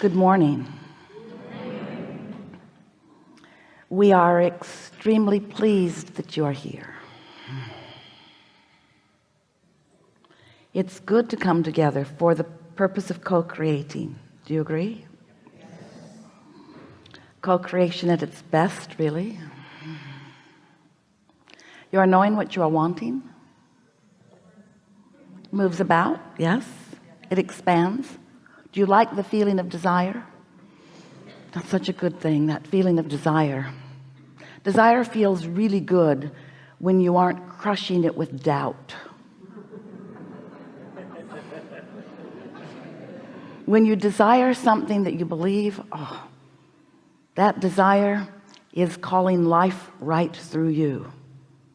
Good morning. We are extremely pleased that you are here. It's good to come together for the purpose of co-creating. Do you agree? Yes. Co-creation at its best, really. You are knowing what you are wanting. Moves about, yes. It expands. Do you like the feeling of desire? That's such a good thing, that feeling of desire. Desire feels really good when you aren't crushing it with doubt. When you desire something that you believe, that desire is calling life right through you.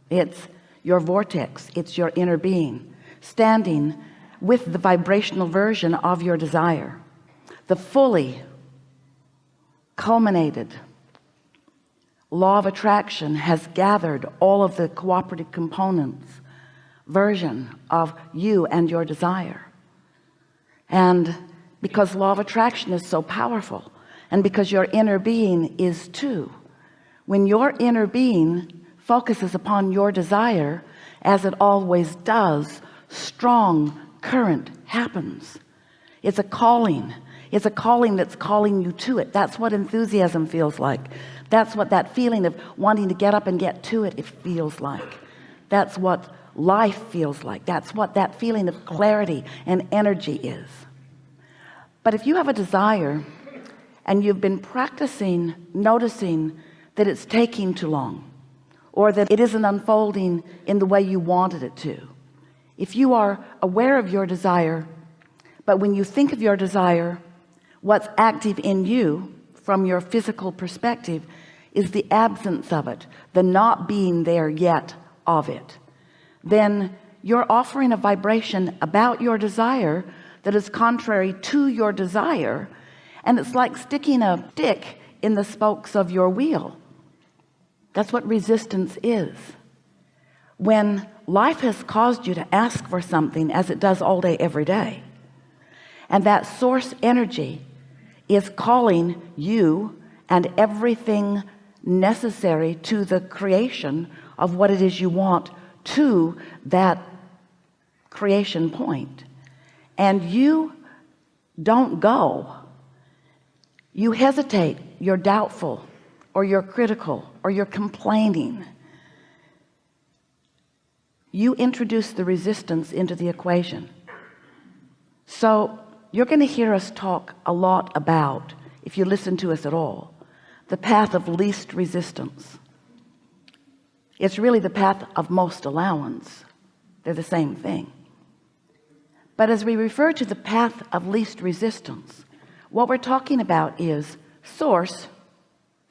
It's your vortex, it's your inner being standing with the vibrational version of your desire. The fully culminated law of attraction has gathered all of the cooperative components version of you and your desire. And because law of attraction is so powerful, and because your inner being is too, when your inner being focuses upon your desire, as it always does, strong current happens. It's a calling. It's a calling that's calling you to it. That's what enthusiasm feels like. That's what that feeling of wanting to get up and get to it feels like. That's what life feels like. That's what that feeling of clarity and energy is. But if you have a desire and you've been practicing noticing that it's taking too long, or that it isn't unfolding in the way you wanted it to, if you are aware of your desire, but when you think of your desire, what's active in you from your physical perspective is the absence of it, the not being there yet of it, then you're offering a vibration about your desire that is contrary to your desire. And it's like sticking a stick in the spokes of your wheel. That's what resistance is. When life has caused you to ask for something, as it does all day every day, and that source energy is calling you and everything necessary to the creation of what it is you want to that creation point, and you don't go, you hesitate, you're doubtful, or you're critical, or you're complaining, you introduce the resistance into the equation. So you're going to hear us talk a lot about, if you listen to us at all, the path of least resistance. It's really the path of most allowance. They're the same thing. But as we refer to the path of least resistance, what we're talking about is source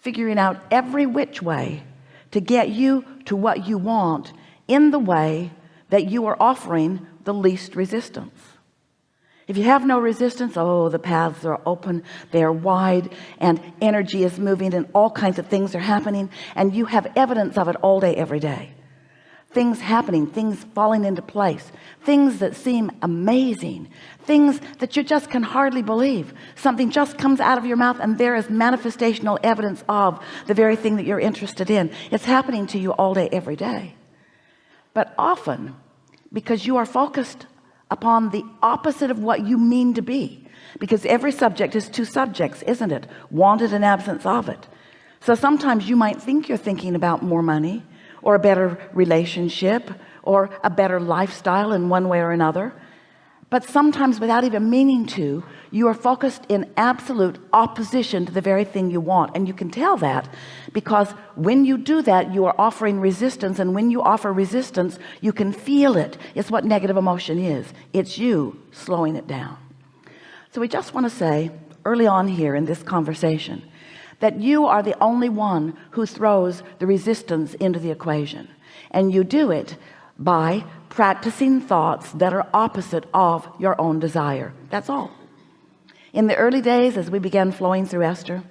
figuring out every which way to get you to what you want in the way that you are offering the least resistance. If you have no resistance, the paths are open, they are wide, and energy is moving, and all kinds of things are happening, and you have evidence of it all day every day. Things happening, things falling into place, things that seem amazing, things that you just can hardly believe. Something just comes out of your mouth and there is manifestational evidence of the very thing that you're interested in. It's happening to you all day every day. But often, because you are focused upon the opposite of what you mean to be, because every subject is two subjects, isn't it? Wanted and absence of it. So sometimes you might think you're thinking about more money, or a better relationship, or a better lifestyle in one way or another, but sometimes without even meaning to, you are focused in absolute opposition to the very thing you want. And you can tell that because when you do that, you are offering resistance, and when you offer resistance, you can feel it. It's what negative emotion is. It's you slowing it down. So we just want to say early on here in this conversation that you are the only one who throws the resistance into the equation, and you do it by practicing thoughts that are opposite of your own desire. That's all. In the early days, as we began flowing through Esther,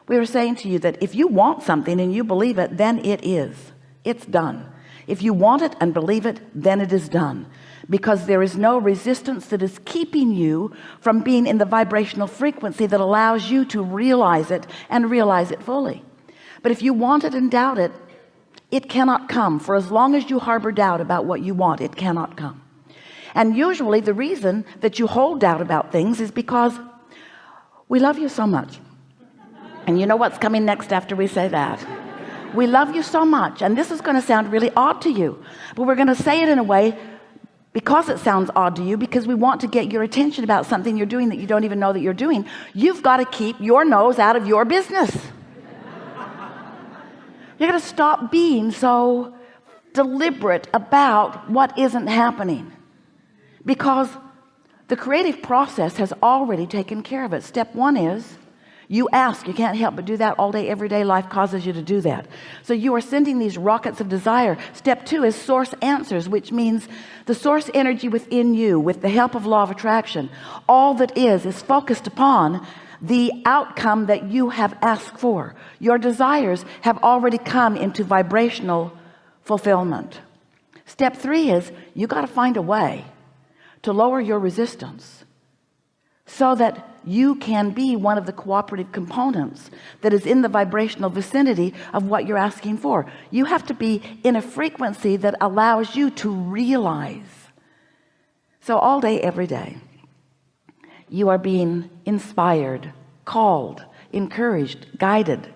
we were saying to you that if you want something and you believe it, then it is. It's done. If you want it and believe it, then it is done. because there is no resistance that is keeping you from being in the vibrational frequency that allows you to realize it and realize it fully. But if you want it and doubt it, it cannot come. For as long as you harbor doubt about what you want, it cannot come. And usually the reason that you hold doubt about things is because we love you so much. And you know what's coming next after we say that? We love you so much. And this is going to sound really odd to you, but we're going to say it in a way because it sounds odd to you, because we want to get your attention about something you're doing that you don't even know that you're doing. You've got to keep your nose out of your business. You're going to stop being so deliberate about what isn't happening, because the creative process has already taken care of it. Step one is you ask. You can't help but do that all day, every day. Life causes you to do that. So you are sending these rockets of desire. Step two is source answers, which means the source energy within you, with the help of law of attraction, all that is focused upon the outcome that you have asked for. Your desires have already come into vibrational fulfillment. Step three is you got to find a way to lower your resistance so that you can be one of the cooperative components that is in the vibrational vicinity of what you're asking for. You have to be in a frequency that allows you to realize. So all day, every day, you are being inspired, called, encouraged, guided,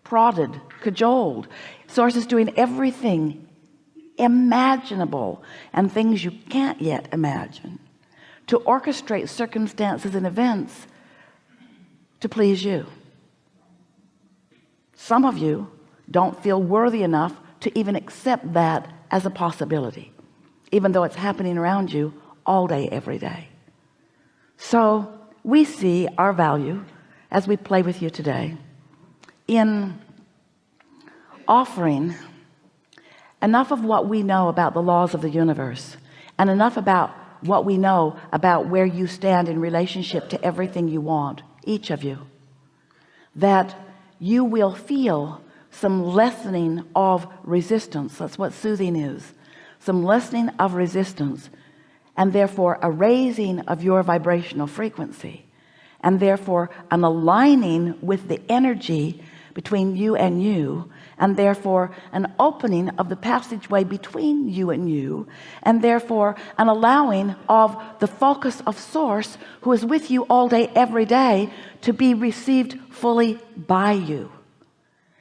prodded, cajoled. Source is doing everything imaginable and things you can't yet imagine to orchestrate circumstances and events to please you. Some of you don't feel worthy enough to even accept that as a possibility, even though it's happening around you all day, every day. So we see our value as we play with you today in offering enough of what we know about the laws of the universe and enough about what we know about where you stand in relationship to everything you want, each of you, that you will feel some lessening of resistance. That's what soothing is. Some lessening of resistance, and therefore a raising of your vibrational frequency, and therefore an aligning with the energy between you, and therefore an opening of the passageway between you, and therefore an allowing of the focus of source, who is with you all day, every day, to be received fully by you.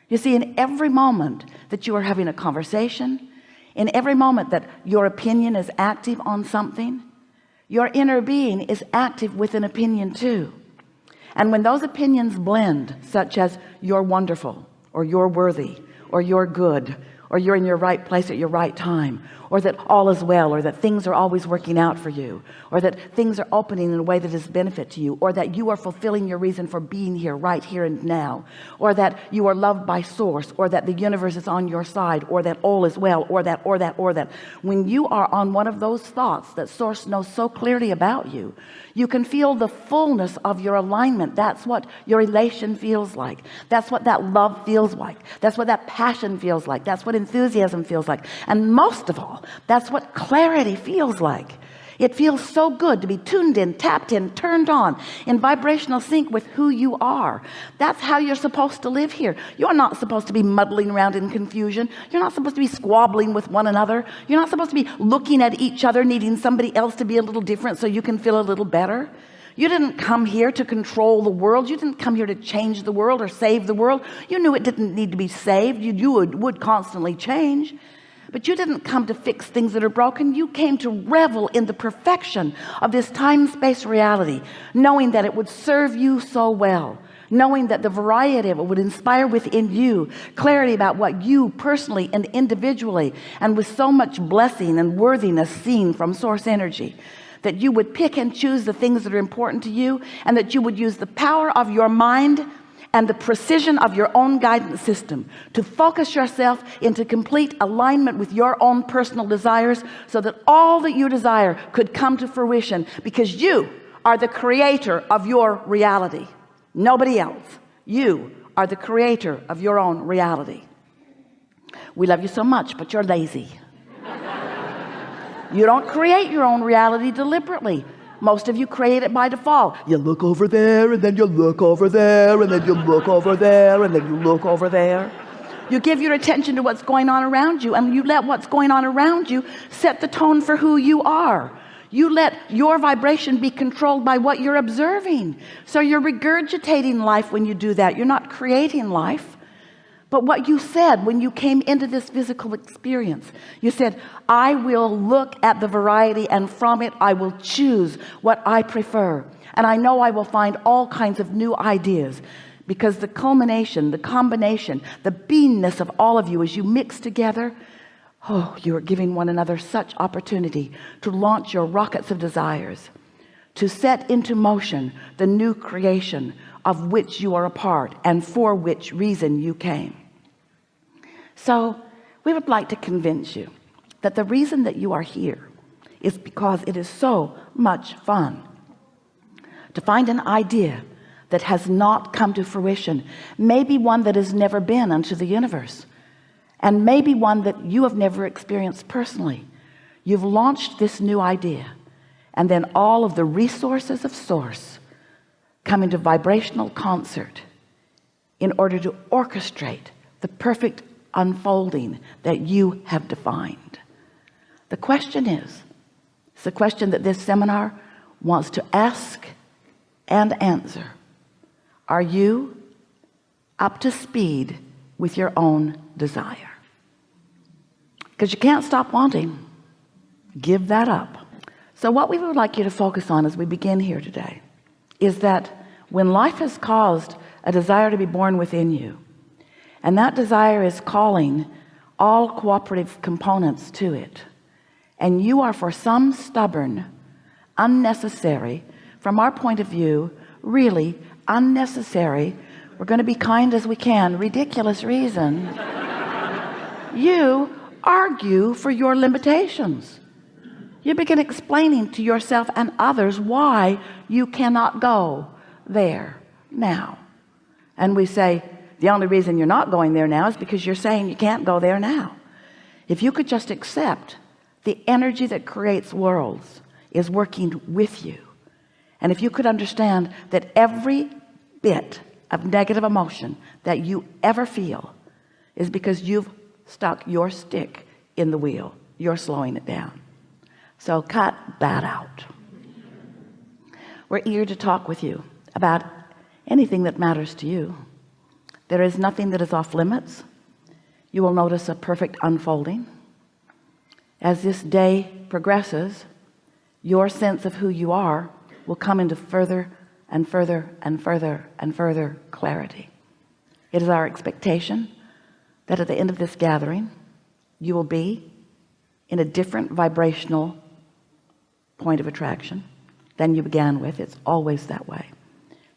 You see, in every moment that you are having a conversation, in every moment that your opinion is active on something, your inner being is active with an opinion too. And when those opinions blend, such as you're wonderful, or you're worthy, or you're good, or you're in your right place at your right time, or that all is well, or that things are always working out for you, or that things are opening in a way that is benefit to you, or that you are fulfilling your reason for being here right here and now, or that you are loved by source, or that the universe is on your side, or that all is well, or that when you are on one of those thoughts that source knows so clearly about you, you can feel the fullness of your alignment. That's what your elation feels like. That's what that love feels like. That's what that passion feels like. That's what enthusiasm feels like. And most of all, that's what clarity feels like. It feels so good to be tuned in, tapped in, turned on, in vibrational sync with who you are. That's how you're supposed to live here. You're not supposed to be muddling around in confusion. You're not supposed to be squabbling with one another. You're not supposed to be looking at each other, needing somebody else to be a little different so you can feel a little better. You didn't come here to control the world. You didn't come here to change the world or save the world. You knew it didn't need to be saved. You would constantly change. But you didn't come to fix things that are broken. You came to revel in the perfection of this time-space reality, knowing that it would serve you so well, knowing that the variety of it would inspire within you clarity about what you personally and individually, and with so much blessing and worthiness seen from source energy, that you would pick and choose the things that are important to you, and that you would use the power of your mind and the precision of your own guidance system to focus yourself into complete alignment with your own personal desires, so that all that you desire could come to fruition, because you are the creator of your reality. Nobody else. You are the creator of your own reality. We love you so much, but you're lazy. You don't create your own reality deliberately. Most of you create it by default. You look over there, and then you look over there, and then you look over there, and then you look over there. You give your attention to what's going on around you, and you let what's going on around you set the tone for who you are. You let your vibration be controlled by what you're observing. So you're regurgitating life when you do that. You're not creating life. But what you said when you came into this physical experience, you said, I will look at the variety, and from it I will choose what I prefer. And I know I will find all kinds of new ideas, because the culmination, the combination, the beingness of all of you as you mix together, oh, you are giving one another such opportunity to launch your rockets of desires, to set into motion the new creation of which you are a part and for which reason you came. So we would like to convince you that the reason that you are here is because it is so much fun to find an idea that has not come to fruition, maybe one that has never been unto the universe, and maybe one that you have never experienced personally. You've launched this new idea, and then all of the resources of source come into vibrational concert in order to orchestrate the perfect unfolding that you have defined. The question is, it's the question that this seminar wants to ask and answer. Are you up to speed with your own desire? Because you can't stop wanting. Give that up. So what we would like you to focus on as we begin here today is that when life has caused a desire to be born within you, and that desire is calling all cooperative components to it, and you are for some stubborn, unnecessary, from our point of view, really unnecessary, we're going to be kind as we can, ridiculous reason, you argue for your limitations. You begin explaining to yourself and others why you cannot go there now. And we say, the only reason you're not going there now is because you're saying you can't go there now. If you could just accept the energy that creates worlds is working with you, and if you could understand that every bit of negative emotion that you ever feel is because you've stuck your stick in the wheel, you're slowing it down. So cut that out. We're eager to talk with you about anything that matters to you. There is nothing that is off limits. You will notice a perfect unfolding. As this day progresses, your sense of who you are will come into further and further and further and further clarity. It is our expectation that at the end of this gathering, you will be in a different vibrational point of attraction than you began with. It's always that way,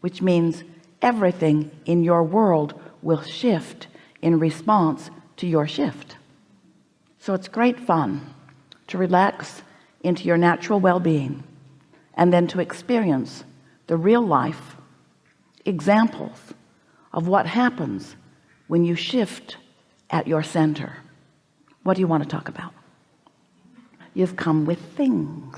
which means everything in your world will shift in response to your shift. So it's great fun to relax into your natural well-being and then to experience the real life examples of what happens when you shift at your center. What do you want to talk about? You've come with things.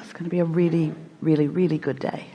It's going to be a really, really, really good day.